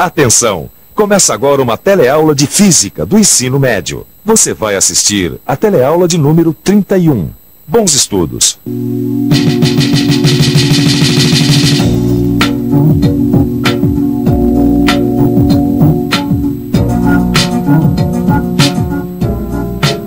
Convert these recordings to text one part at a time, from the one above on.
Atenção! Começa agora uma teleaula de Física do ensino médio. Você vai assistir a teleaula de número 31. Bons estudos!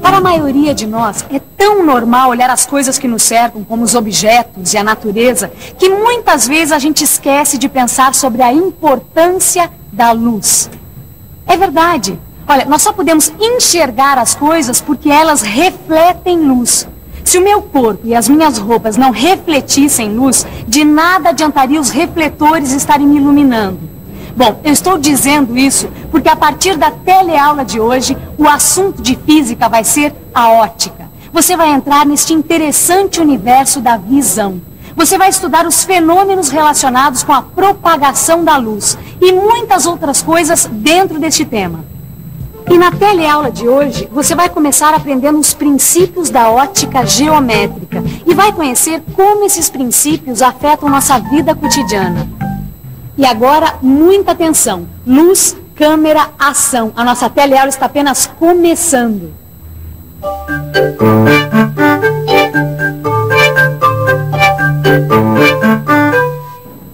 Para a maioria de nós, é tão normal olhar as coisas que nos cercam, como os objetos e a natureza, que muitas vezes a gente esquece de pensar sobre a importância da luz. É verdade. Olha, nós só podemos enxergar as coisas porque elas refletem luz. Se o meu corpo e as minhas roupas não refletissem luz, de nada adiantaria os refletores estarem me iluminando. Bom, eu estou dizendo isso porque a partir da teleaula de hoje, o assunto de física vai ser a ótica. Você vai entrar neste interessante universo da visão. Você vai estudar os fenômenos relacionados com a propagação da luz e muitas outras coisas dentro deste tema. E na teleaula de hoje, você vai começar aprendendo os princípios da ótica geométrica e vai conhecer como esses princípios afetam nossa vida cotidiana. E agora, muita atenção. Luz, câmera, ação. A nossa teleaula está apenas começando.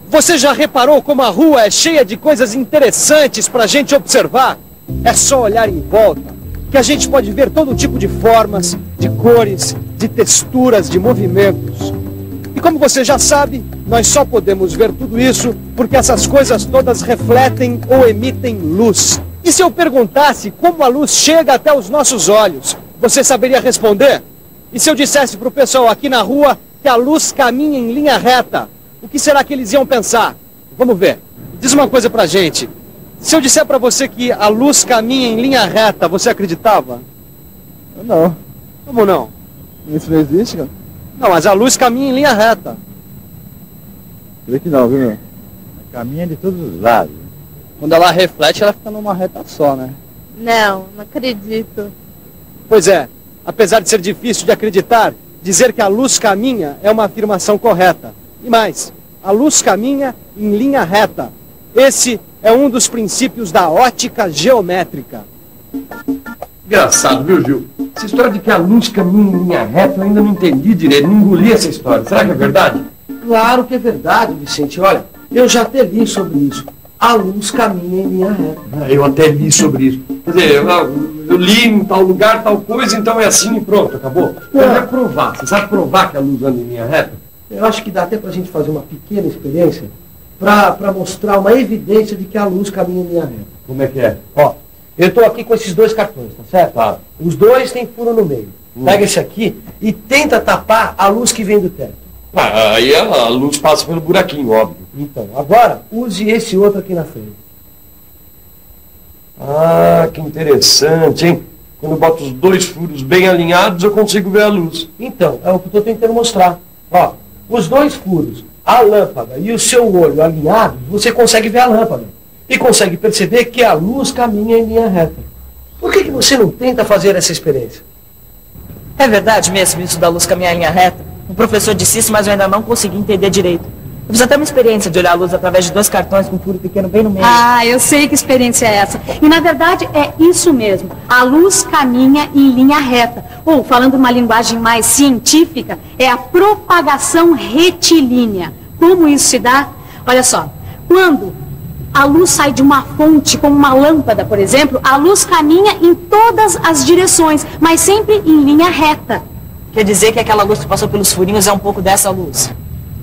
Você já reparou como a rua é cheia de coisas interessantes para a gente observar? É só olhar em volta que a gente pode ver todo tipo de formas, de cores, de texturas, de movimentos. E como você já sabe, nós só podemos ver tudo isso porque essas coisas todas refletem ou emitem luz. E se eu perguntasse como a luz chega até os nossos olhos, você saberia responder? E se eu dissesse para o pessoal aqui na rua que a luz caminha em linha reta, o que será que eles iam pensar? Vamos ver. Diz uma coisa pra gente. Se eu disser pra você que a luz caminha em linha reta, você acreditava? Não. Como não? Isso não existe, cara? Não, mas a luz caminha em linha reta. Creio que não, viu, meu? Caminha de todos os lados. Quando ela reflete, ela fica numa reta só, né? Não acredito. Pois é. Apesar de ser difícil de acreditar, dizer que a luz caminha é uma afirmação correta. E mais, a luz caminha em linha reta. Esse é um dos princípios da ótica geométrica. Engraçado, viu, Gil? Essa história de que a luz caminha em linha reta eu ainda não entendi direito, não engoli essa história. Será que é verdade? Claro que é verdade, Vicente. Olha, eu já até li sobre isso. A luz caminha em linha reta. Eu até li sobre isso. Quer dizer, eu li em tal lugar, tal coisa, então é assim e pronto, acabou. Mas é provar. Você sabe provar que a luz anda em linha reta? Eu acho que dá até pra gente fazer uma pequena experiência para mostrar uma evidência de que a luz caminha em linha reta. Como é que é? Ó, eu estou aqui com esses dois cartões, tá certo? Tá. Os dois têm furo no meio. Pega esse aqui e tenta tapar a luz que vem do teto. Aí a luz passa pelo buraquinho, óbvio. Então, agora, use esse outro aqui na frente. Ah, que interessante, hein? Quando eu boto os dois furos bem alinhados, eu consigo ver a luz. Então, é o que eu estou tentando mostrar. Ó, os dois furos, a lâmpada e o seu olho alinhados, você consegue ver a lâmpada. E consegue perceber que a luz caminha em linha reta. Por que você não tenta fazer essa experiência? É verdade mesmo isso da luz caminhar em linha reta? O professor disse isso, mas eu ainda não consegui entender direito. Eu fiz até uma experiência de olhar a luz através de dois cartões com um furo pequeno bem no meio. Ah, eu sei que experiência é essa. E na verdade é isso mesmo. A luz caminha em linha reta. Ou, falando uma linguagem mais científica, é a propagação retilínea. Como isso se dá? Olha só, quando a luz sai de uma fonte, como uma lâmpada, por exemplo, a luz caminha em todas as direções, mas sempre em linha reta. Quer dizer que aquela luz que passou pelos furinhos é um pouco dessa luz?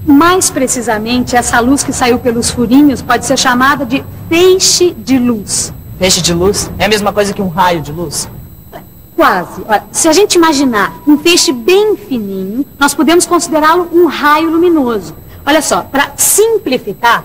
Mais precisamente, essa luz que saiu pelos furinhos pode ser chamada de feixe de luz. Feixe de luz? É a mesma coisa que um raio de luz? Quase. Olha, se a gente imaginar um feixe bem fininho, nós podemos considerá-lo um raio luminoso. Olha só, para simplificar,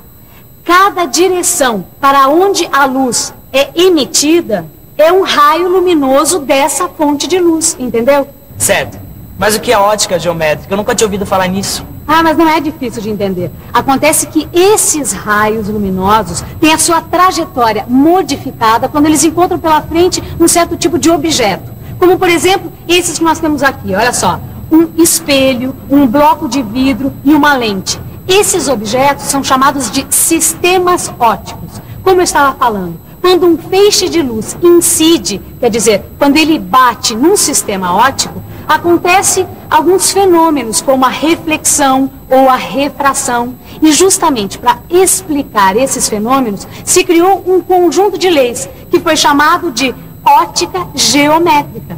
cada direção para onde a luz é emitida é um raio luminoso dessa fonte de luz, entendeu? Certo. Mas o que é ótica geométrica? Eu nunca tinha ouvido falar nisso. Ah, mas não é difícil de entender. Acontece que esses raios luminosos têm a sua trajetória modificada quando eles encontram pela frente um certo tipo de objeto. Como, por exemplo, esses que nós temos aqui. Olha só, um espelho, um bloco de vidro e uma lente. Esses objetos são chamados de sistemas ópticos. Como eu estava falando, quando um feixe de luz incide, quer dizer, quando ele bate num sistema óptico, acontece alguns fenômenos como a reflexão ou a refração. E justamente para explicar esses fenômenos, se criou um conjunto de leis que foi chamado de ótica geométrica.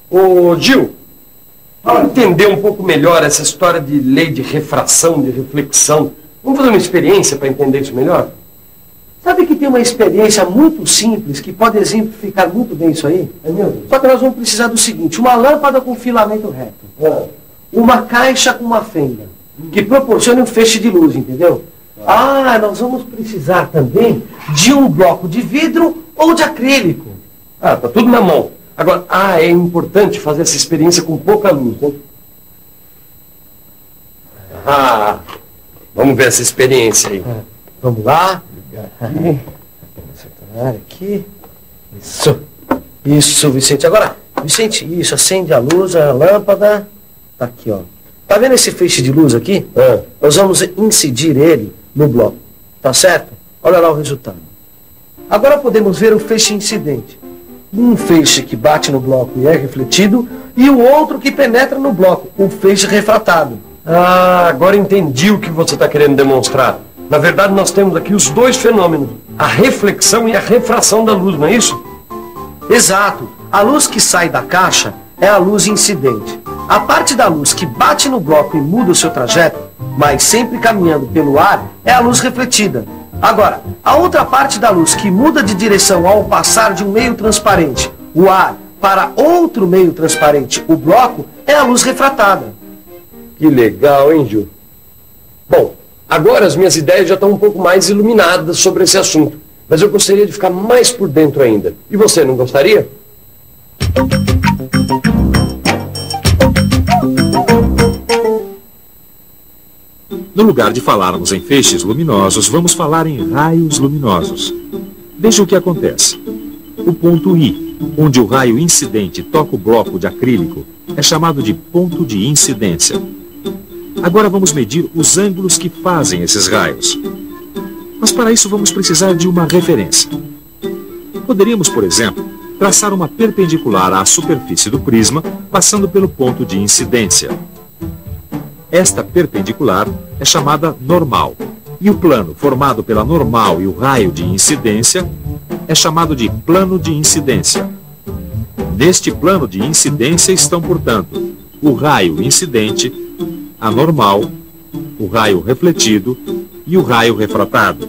Ô, Gil, para entender um pouco melhor essa história de lei de refração, de reflexão, vamos fazer uma experiência para entender isso melhor? Sabe que tem uma experiência muito simples que pode exemplificar muito bem isso aí? É mesmo? Só que nós vamos precisar do seguinte: uma lâmpada com filamento reto, uma caixa com uma fenda, que proporcione um feixe de luz, entendeu? Ah, nós vamos precisar também de um bloco de vidro ou de acrílico. Ah, tá tudo na mão. Agora, é importante fazer essa experiência com pouca luz, né? Vamos ver essa experiência aí. Vamos lá. Aqui. Isso, Vicente. Agora, Vicente, isso, acende a luz, a lâmpada. Tá aqui, ó. Tá vendo esse feixe de luz aqui? Nós vamos incidir ele no bloco. Tá certo? Olha lá o resultado. Agora podemos ver o feixe incidente. Um feixe que bate no bloco e é refletido, e o outro que penetra no bloco, o feixe refratado. Agora entendi o que você está querendo demonstrar. Na verdade, nós temos aqui os dois fenômenos, a reflexão e a refração da luz, não é isso? Exato. A luz que sai da caixa é a luz incidente. A parte da luz que bate no bloco e muda o seu trajeto, mas sempre caminhando pelo ar, é a luz refletida. Agora, a outra parte da luz que muda de direção ao passar de um meio transparente, o ar, para outro meio transparente, o bloco, é a luz refratada. Que legal, hein, Gil? Bom, agora as minhas ideias já estão um pouco mais iluminadas sobre esse assunto, mas eu gostaria de ficar mais por dentro ainda. E você, não gostaria? No lugar de falarmos em feixes luminosos, vamos falar em raios luminosos. Veja o que acontece. O ponto I, onde o raio incidente toca o bloco de acrílico, é chamado de ponto de incidência. Agora vamos medir os ângulos que fazem esses raios. Mas para isso vamos precisar de uma referência. Poderíamos, por exemplo, traçar uma perpendicular à superfície do prisma, passando pelo ponto de incidência. Esta perpendicular é chamada normal, e o plano formado pela normal e o raio de incidência é chamado de plano de incidência. Neste plano de incidência estão, portanto, o raio incidente, a normal, o raio refletido e o raio refratado.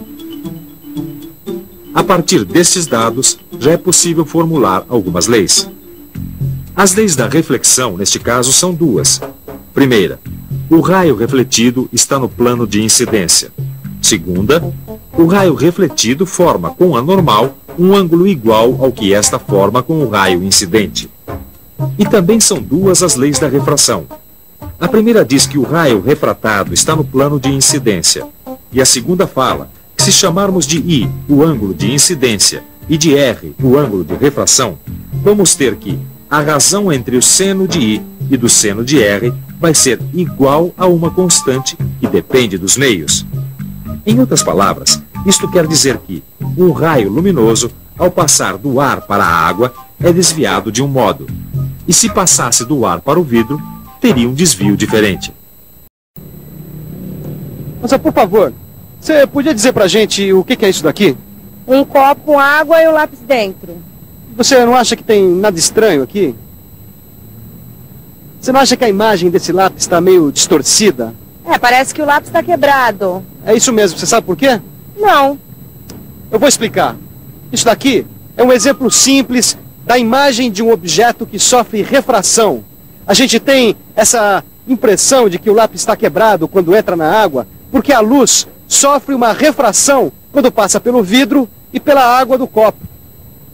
A partir destes dados, já é possível formular algumas leis. As leis da reflexão, neste caso, são duas. Primeira, o raio refletido está no plano de incidência. Segunda, o raio refletido forma com a normal um ângulo igual ao que esta forma com o raio incidente. E também são duas as leis da refração. A primeira diz que o raio refratado está no plano de incidência. E a segunda fala que, se chamarmos de I o ângulo de incidência e de R o ângulo de refração, vamos ter que a razão entre o seno de I e do seno de R vai ser igual a uma constante que depende dos meios. Em outras palavras, isto quer dizer que um raio luminoso, ao passar do ar para a água, é desviado de um modo. E se passasse do ar para o vidro, teria um desvio diferente. Mas, por favor, você podia dizer pra gente o que é isso daqui? Um copo com água e o lápis dentro. Você não acha que tem nada estranho aqui? Você não acha que a imagem desse lápis está meio distorcida? Parece que o lápis está quebrado. É isso mesmo, você sabe por quê? Não. Eu vou explicar. Isso daqui é um exemplo simples da imagem de um objeto que sofre refração. A gente tem essa impressão de que o lápis está quebrado quando entra na água, porque a luz sofre uma refração quando passa pelo vidro e pela água do copo.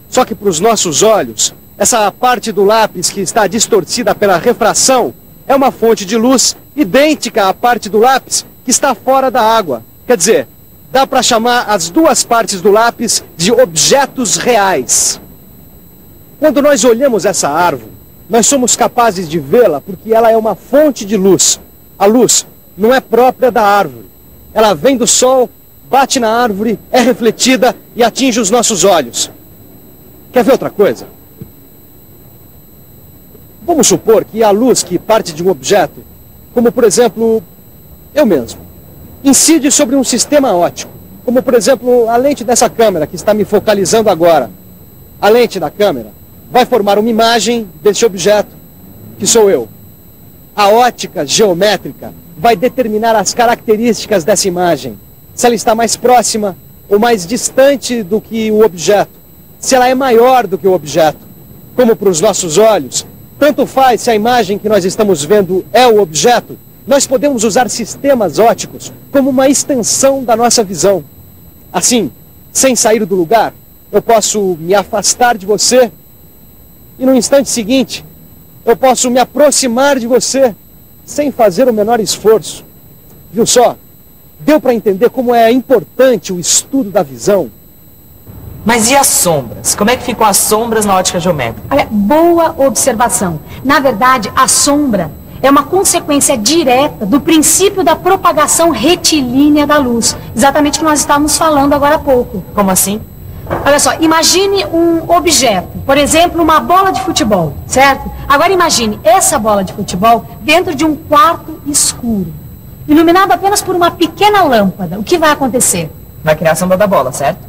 Só que para os nossos olhos, essa parte do lápis que está distorcida pela refração é uma fonte de luz idêntica à parte do lápis que está fora da água. Quer dizer, dá para chamar as duas partes do lápis de objetos reais. Quando nós olhamos essa árvore, nós somos capazes de vê-la porque ela é uma fonte de luz. A luz não é própria da árvore. Ela vem do sol, bate na árvore, é refletida e atinge os nossos olhos. Quer ver outra coisa? Vamos supor que a luz que parte de um objeto, como por exemplo, eu mesmo, incide sobre um sistema óptico, como por exemplo a lente dessa câmera que está me focalizando agora. A lente da câmera vai formar uma imagem desse objeto, que sou eu. A ótica geométrica vai determinar as características dessa imagem, se ela está mais próxima ou mais distante do que o objeto, se ela é maior do que o objeto. Como para os nossos olhos, tanto faz se a imagem que nós estamos vendo é o objeto, nós podemos usar sistemas ópticos como uma extensão da nossa visão. Assim, sem sair do lugar, eu posso me afastar de você e no instante seguinte, eu posso me aproximar de você sem fazer o menor esforço. Viu só? Deu para entender como é importante o estudo da visão? Mas e as sombras? Como é que ficam as sombras na ótica geométrica? Olha, boa observação. Na verdade, a sombra é uma consequência direta do princípio da propagação retilínea da luz. Exatamente o que nós estávamos falando agora há pouco. Como assim? Olha só, imagine um objeto, por exemplo, uma bola de futebol, certo? Agora imagine essa bola de futebol dentro de um quarto escuro, iluminado apenas por uma pequena lâmpada. O que vai acontecer? Vai criar a sombra da bola, certo?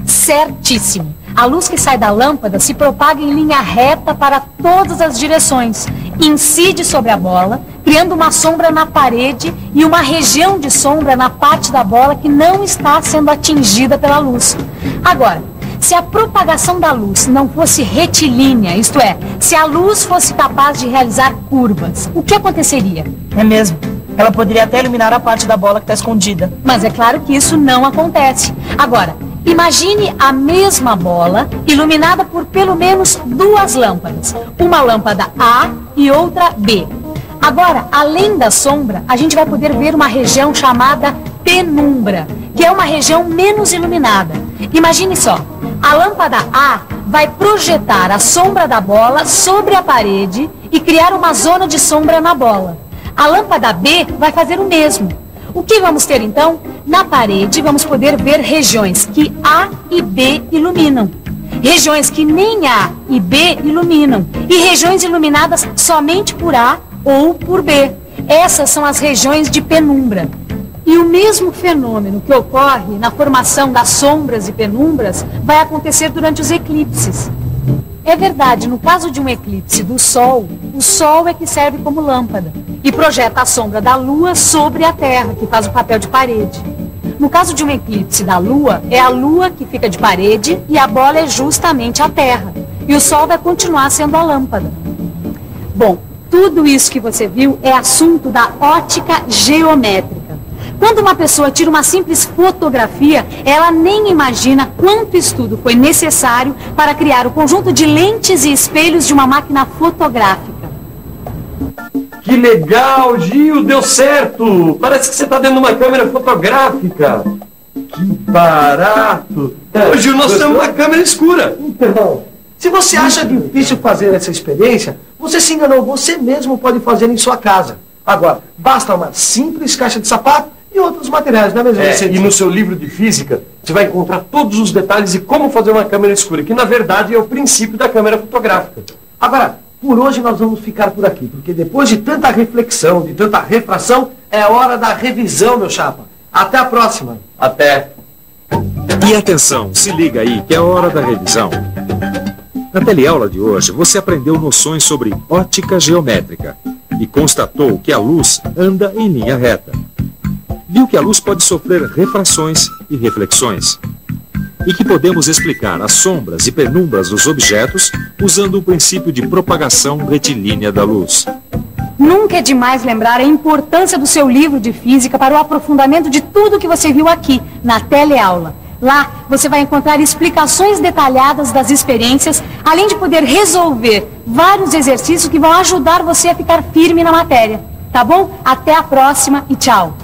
Certíssimo. A luz que sai da lâmpada se propaga em linha reta para todas as direções, incide sobre a bola, criando uma sombra na parede e uma região de sombra na parte da bola que não está sendo atingida pela luz. Agora, se a propagação da luz não fosse retilínea, isto é, se a luz fosse capaz de realizar curvas, o que aconteceria? É mesmo. Ela poderia até iluminar a parte da bola que está escondida. Mas é claro que isso não acontece. Agora, imagine a mesma bola iluminada por pelo menos duas lâmpadas. Uma lâmpada A e outra B. Agora, além da sombra, a gente vai poder ver uma região chamada penumbra, que é uma região menos iluminada. Imagine só, a lâmpada A vai projetar a sombra da bola sobre a parede e criar uma zona de sombra na bola. A lâmpada B vai fazer o mesmo. O que vamos ter então? Na parede vamos poder ver regiões que A e B iluminam, regiões que nem A e B iluminam, e regiões iluminadas somente por A ou por B. Essas são as regiões de penumbra. E o mesmo fenômeno que ocorre na formação das sombras e penumbras vai acontecer durante os eclipses. É verdade, no caso de um eclipse do Sol, o Sol é que serve como lâmpada e projeta a sombra da Lua sobre a Terra, que faz o papel de parede. No caso de um eclipse da Lua, é a Lua que fica de parede e a bola é justamente a Terra. E o Sol vai continuar sendo a lâmpada. Bom, tudo isso que você viu é assunto da ótica geométrica. Quando uma pessoa tira uma simples fotografia, ela nem imagina quanto estudo foi necessário para criar o conjunto de lentes e espelhos de uma máquina fotográfica. Que legal, Gil, deu certo! Parece que você está dentro de uma câmera fotográfica. Que barato! Ô, Gil, nós temos uma câmera escura. Então, se você acha difícil fazer essa experiência, você se enganou, você mesmo pode fazer em sua casa. Agora, basta uma simples caixa de sapato e outros materiais, não é mesmo? E no seu livro de física, você vai encontrar todos os detalhes de como fazer uma câmera escura, que na verdade é o princípio da câmera fotográfica. Agora, por hoje nós vamos ficar por aqui, porque depois de tanta reflexão, de tanta refração, é hora da revisão, meu chapa. Até a próxima. Até. E atenção, se liga aí que é hora da revisão. Na teleaula de hoje, você aprendeu noções sobre ótica geométrica e constatou que a luz anda em linha reta. Viu que a luz pode sofrer refrações e reflexões, e que podemos explicar as sombras e penumbras dos objetos usando o princípio de propagação retilínea da luz. Nunca é demais lembrar a importância do seu livro de física para o aprofundamento de tudo que você viu aqui, na teleaula. Lá, você vai encontrar explicações detalhadas das experiências, além de poder resolver vários exercícios que vão ajudar você a ficar firme na matéria. Tá bom? Até a próxima e tchau!